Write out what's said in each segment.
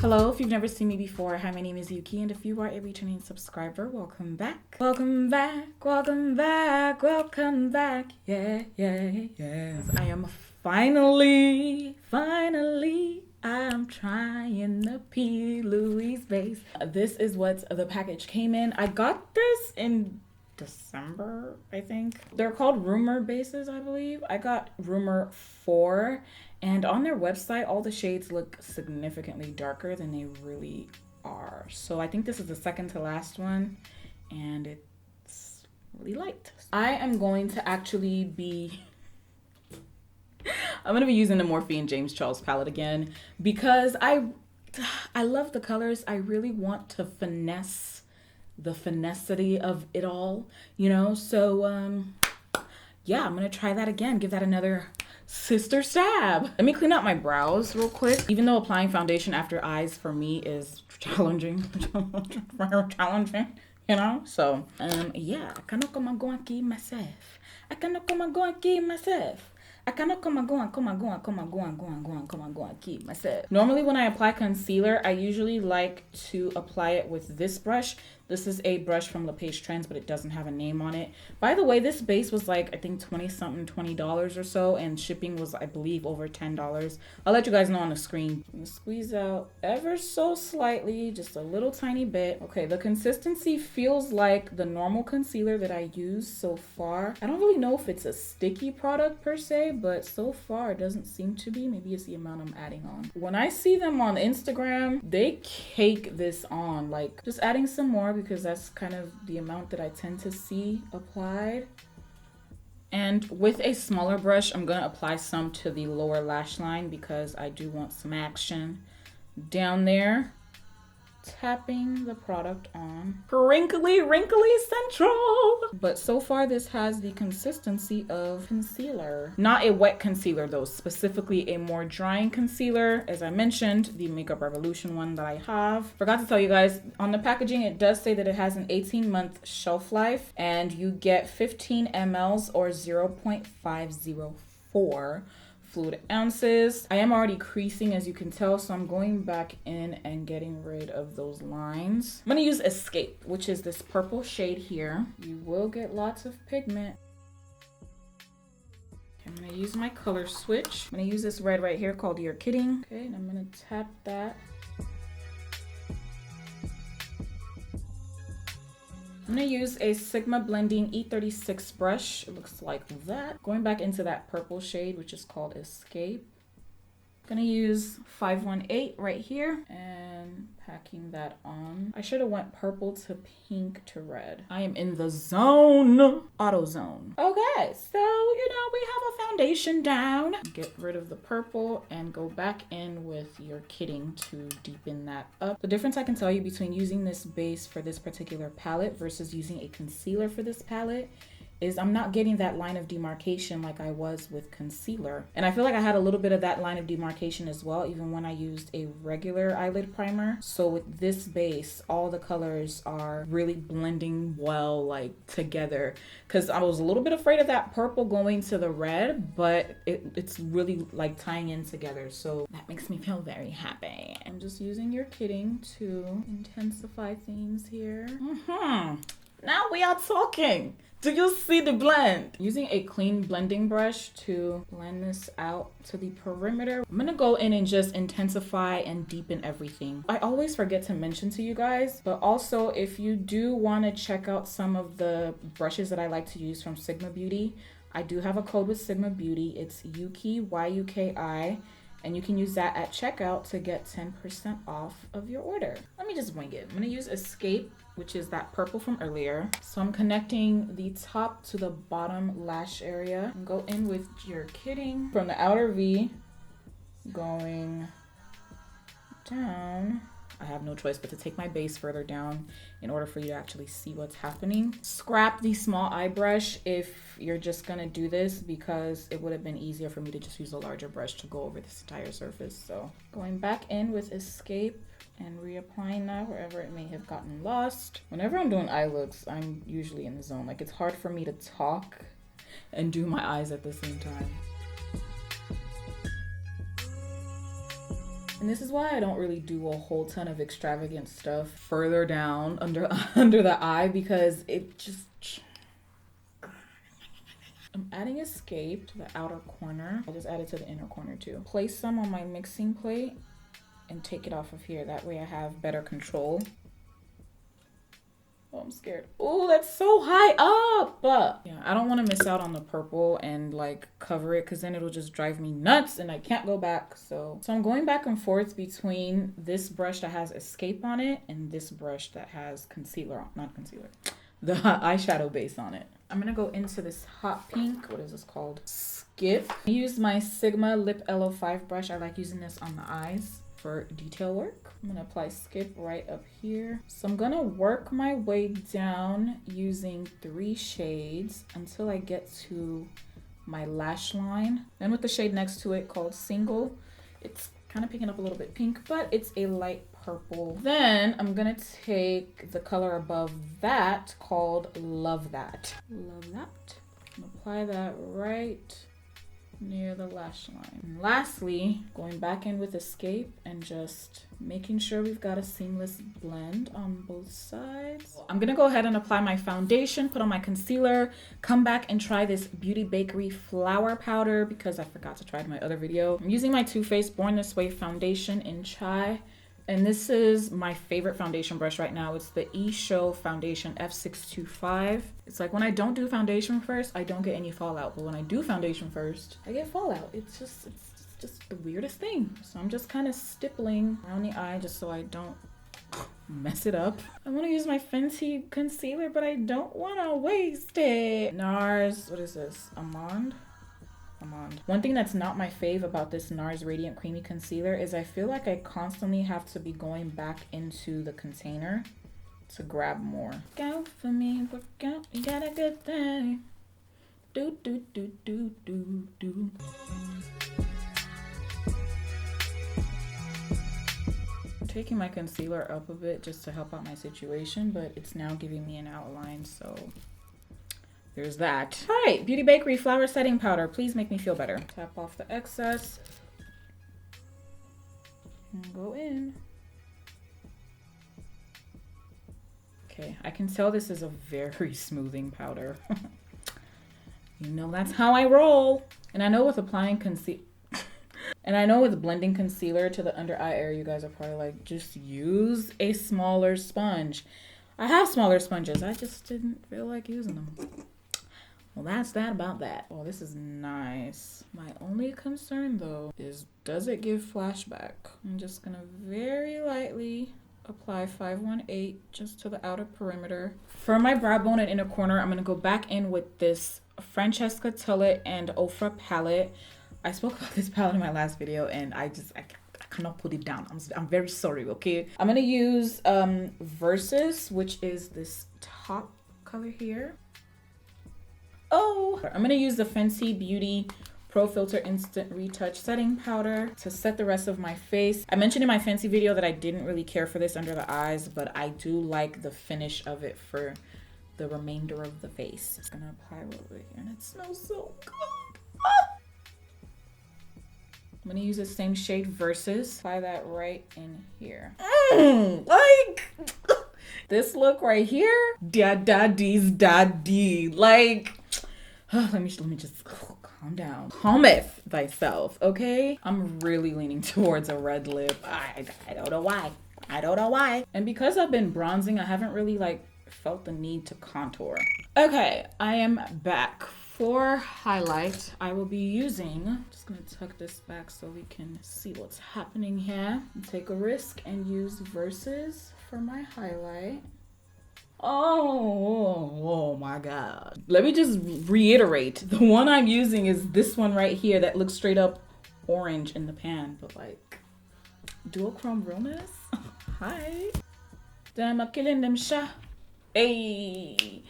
Hello, if you've never seen me before, hi, my name is Youkeyy, and if you are a returning subscriber, welcome back. Welcome back, welcome back, welcome back. Yeah, yes. I am finally, I'm trying the P Louise base. This is what the package came in. I got this in December, I think. They're called Rumor bases, I believe. I got Rumor 4, and on their website, all the shades look significantly darker than they really are. So I think this is the second to last one, and it's really light. I am going to actually be I'm gonna be using the Morphe and James Charles palette again because I love the colors. I really want to finesse the finessity of it all, you know? So yeah, I'm gonna try that again. Give that another sister stab. Let me clean out my brows real quick. Even though applying foundation after eyes for me is challenging, you know? So yeah, I cannot come and go and keep myself. I cannot come and go and keep myself. I cannot come and go and keep myself. Normally when I apply concealer, I usually like to apply it with this brush. This is a brush from LaPage Trends, but it doesn't have a name on it. By the way, this base was like, I think $20 or so, and shipping was, I believe, over $10. I'll let you guys know on the screen. I'm gonna squeeze out ever so slightly, just a little tiny bit. Okay, the consistency feels like the normal concealer that I use so far. I don't really know if it's a sticky product per se, but so far it doesn't seem to be. Maybe it's the amount I'm adding on. When I see them on Instagram, they cake this on, like just adding some more, because that's kind of the amount that I tend to see applied. And with a smaller brush, I'm gonna apply some to the lower lash line because I do want some action down there. Tapping the product on. Wrinkly central. But so far this has the consistency of concealer. Not a wet concealer though, specifically a more drying concealer. As I mentioned, the Makeup Revolution one that I have. Forgot to tell you guys, on the packaging it does say that it has an 18-month shelf life, and you get 15 mLs or 0.504 fluid ounces. I am already creasing, as you can tell, so I'm going back in and getting rid of those lines. I'm gonna use Escape, which is this purple shade here. You will get lots of pigment. I'm gonna use my color switch. I'm gonna use this red right here called You're Kidding. Okay, and I'm gonna tap that. I'm gonna use a Sigma Blending E36 brush. It looks like that. Going back into that purple shade, which is called Escape. Gonna use 518 right here and packing that on. I should have went purple to pink to red. I am in the zone. Auto zone. Okay, so you know, we have a foundation down. Get rid of the purple and go back in with You're Kidding to deepen that up. The difference I can tell you between using this base for this particular palette versus using a concealer for this palette is I'm not getting that line of demarcation like I was with concealer. And I feel like I had a little bit of that line of demarcation as well, even when I used a regular eyelid primer. So with this base, all the colors are really blending well, like together. Cause I was a little bit afraid of that purple going to the red, but it's really like tying in together. So that makes me feel very happy. I'm just using You're Kidding to intensify things here. Now we are talking. Do you see the blend? Using a clean blending brush to blend this out to the perimeter. I'm gonna go in and just intensify and deepen everything. I always forget to mention to you guys, but also if you do want to check out some of the brushes that I like to use from Sigma Beauty, I do have a code with Sigma Beauty. It's Youkeyy, Youkeyy. And you can use that at checkout to get 10% off of your order. Let me just wing it. I'm gonna use Escape, which is that purple from earlier. So I'm connecting the top to the bottom lash area. And go in with You're Kidding. From the outer V, going down. I have no choice but to take my base further down in order for you to actually see what's happening. Scrap the small eye brush if you're just gonna do this, because it would have been easier for me to just use a larger brush to go over this entire surface. So going back in with Escape and reapplying that wherever it may have gotten lost. Whenever I'm doing eye looks, I'm usually in the zone. Like, it's hard for me to talk and do my eyes at the same time. And this is why I don't really do a whole ton of extravagant stuff further down under under the eye, because it just... I'm adding Escape to the outer corner. I just added to the inner corner too. Place some on my mixing plate and take it off of here. That way I have better control. Oh, I'm scared. Oh, that's so high up. Yeah, I don't want to miss out on the purple and like cover it, because then it'll just drive me nuts and I can't go back. So I'm going back and forth between this brush that has Escape on it and this brush that has concealer on, not concealer, the eyeshadow base on it. I'm gonna go into this hot pink. What is this called? Skip. I use my Sigma Lip L05 brush. I like using this on the eyes for detail work. I'm gonna apply Skip right up here. So I'm gonna work my way down using 3 shades until I get to my lash line. Then with the shade next to it called Single, it's kind of picking up a little bit pink, but it's a light purple. Then I'm gonna take the color above that called Love That. Love That. And apply that right near the lash line. And lastly, going back in with Escape and just making sure we've got a seamless blend on both sides. I'm gonna go ahead and apply my foundation, put on my concealer, come back and try this Beauty Bakery flower powder because I forgot to try it in my other video. I'm using my Too Faced Born This Way foundation in Chai. And this is my favorite foundation brush right now. It's the E-Show Foundation F625. It's like when I don't do foundation first, I don't get any fallout. But when I do foundation first, I get fallout. It's just the weirdest thing. So I'm just kind of stippling around the eye just so I don't mess it up. I want to use my Fenty concealer, but I don't want to waste it. Nars, what is this? Almond. One thing that's not my fave about this Nars Radiant Creamy Concealer is I feel like I constantly have to be going back into the container to grab more. Go for me, work out, you got a good thing. Do, do, do, do, do, do. I'm taking my concealer up a bit just to help out my situation, but it's now giving me an outline, so... there's that. All right, Beauty Bakery Flower Setting Powder. Please make me feel better. Tap off the excess. And go in. Okay, I can tell this is a very smoothing powder. You know, that's how I roll. And I know with applying and I know with blending concealer to the under eye area, you guys are probably like, just use a smaller sponge. I have smaller sponges. I just didn't feel like using them. Well, that's that about that. Oh, this is nice. My only concern though is, does it give flashback? I'm just gonna very lightly apply 518 just to the outer perimeter. For my brow bone and inner corner, I'm gonna go back in with this Francesca Tullet and Ofra palette. I spoke about this palette in my last video and I cannot put it down. I'm very sorry, okay? I'm gonna use Versus, which is this top color here. Oh, I'm gonna use the Fenty Beauty Pro Filter Instant Retouch Setting Powder to set the rest of my face. I mentioned in my Fenty video that I didn't really care for this under the eyes, but I do like the finish of it for the remainder of the face. Just gonna apply a little bit here and it smells so good. Ah! I'm gonna use the same shade Versus. Apply that right in here. Like this look right here, daddy's daddy. Like, let me just calm down. Calmeth thyself, okay? I'm really leaning towards a red lip. I don't know why. I don't know why. And because I've been bronzing, I haven't really like felt the need to contour. Okay, I am back. For highlight, I will be using, just gonna tuck this back so we can see what's happening here. Take a risk and use Versus for my highlight. Oh my God. Let me just reiterate. The one I'm using is this one right here that looks straight up orange in the pan, but like duochrome realness. Hi. Damn, I'm killing them sha. Hey.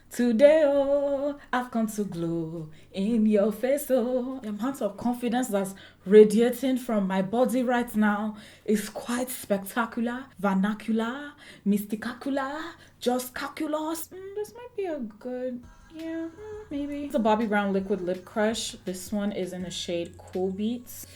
Today, oh, I've come to glow in your face, oh. The amount of confidence that's radiating from my body right now is quite spectacular, vernacular, mysticacular, just calculus. This might be a good, yeah, maybe. the Bobbi Brown Liquid Lip Crush. This one is in the shade Cool Beats.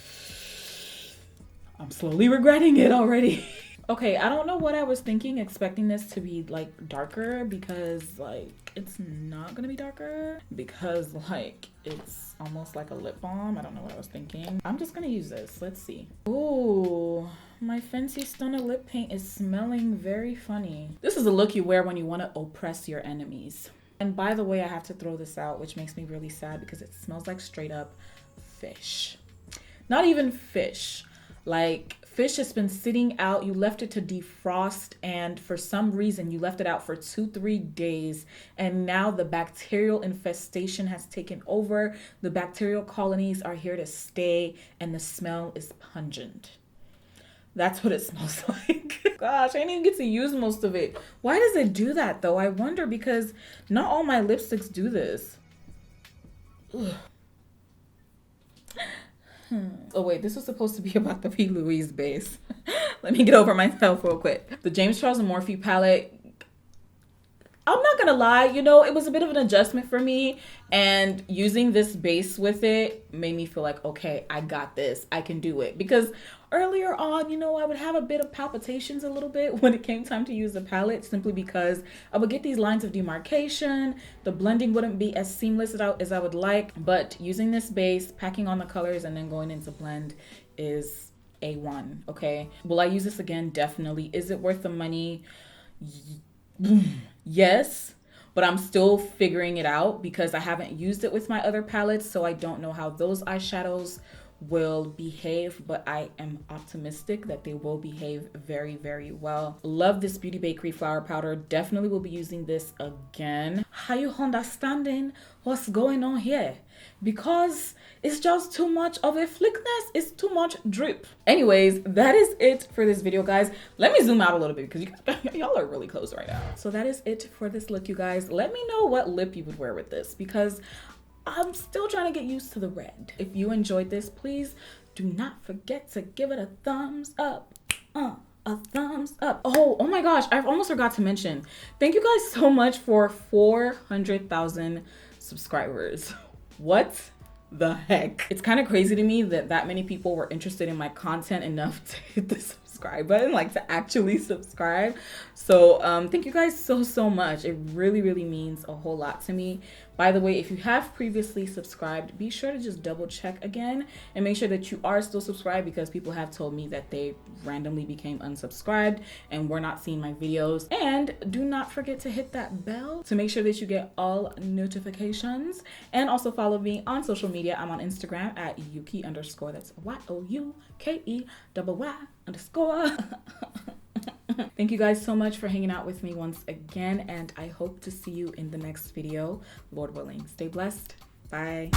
I'm slowly regretting it already. Okay, I don't know what I was thinking, expecting this to be like darker, because like it's not gonna be darker, because like it's almost like a lip balm. I don't know what I was thinking. I'm just gonna use this. Let's see. Ooh, my Fenty Stunner lip paint is smelling very funny. This is a look you wear when you want to oppress your enemies. And by the way, I have to throw this out, which makes me really sad because it smells like straight up fish. Not even fish. Like fish has been sitting out, you left it to defrost, and for some reason you left it out for 2-3 days, and now the bacterial infestation has taken over. The bacterial colonies are here to stay, and the smell is pungent. That's what it smells like. Gosh, I didn't even get to use most of it. Why does it do that though? I wonder, because not all my lipsticks do this. Ugh. Oh wait, this was supposed to be about the P Louise base. Let me get over myself real quick. The James Charles and Morphe palette, I'm not gonna lie, you know, it was a bit of an adjustment for me, and using this base with it made me feel like, okay, I got this, I can do it. Because earlier on, you know, I would have a bit of palpitations a little bit when it came time to use the palette, simply because I would get these lines of demarcation, the blending wouldn't be as seamless as I would like. But using this base, packing on the colors, and then going into blend is A1, okay? Will I use this again? Definitely. Is it worth the money? Yes, but I'm still figuring it out because I haven't used it with my other palettes, so I don't know how those eyeshadows will behave, but I am optimistic that they will behave very, very well. Love this Beauty Bakery flower powder. Definitely will be using this again. How you understanding what's going on here? Because it's just too much of a flickness. It's too much drip. Anyways, that is it for this video, guys. Let me zoom out a little bit because y'all are really close right now. So that is it for this look, you guys. Let me know what lip you would wear with this, because I'm still trying to get used to the red. If you enjoyed this, please do not forget to give it a thumbs up. A thumbs up. Oh my gosh, I almost forgot to mention. Thank you guys so much for 400,000 subscribers. What the heck? It's kind of crazy to me that that many people were interested in my content enough to hit the subscribe button, like to actually subscribe. So thank you guys so much. It really means a whole lot to me. By the way, if you have previously subscribed, be sure to just double check again and make sure that you are still subscribed, because people have told me that they randomly became unsubscribed and were not seeing my videos. And do not forget to hit that bell to make sure that you get all notifications. And also follow me on social media. I'm on Instagram at Youkeyy_. That's YOUKEYY_. Thank you guys so much for hanging out with me once again, and I hope to see you in the next video, Lord willing. Stay blessed. Bye.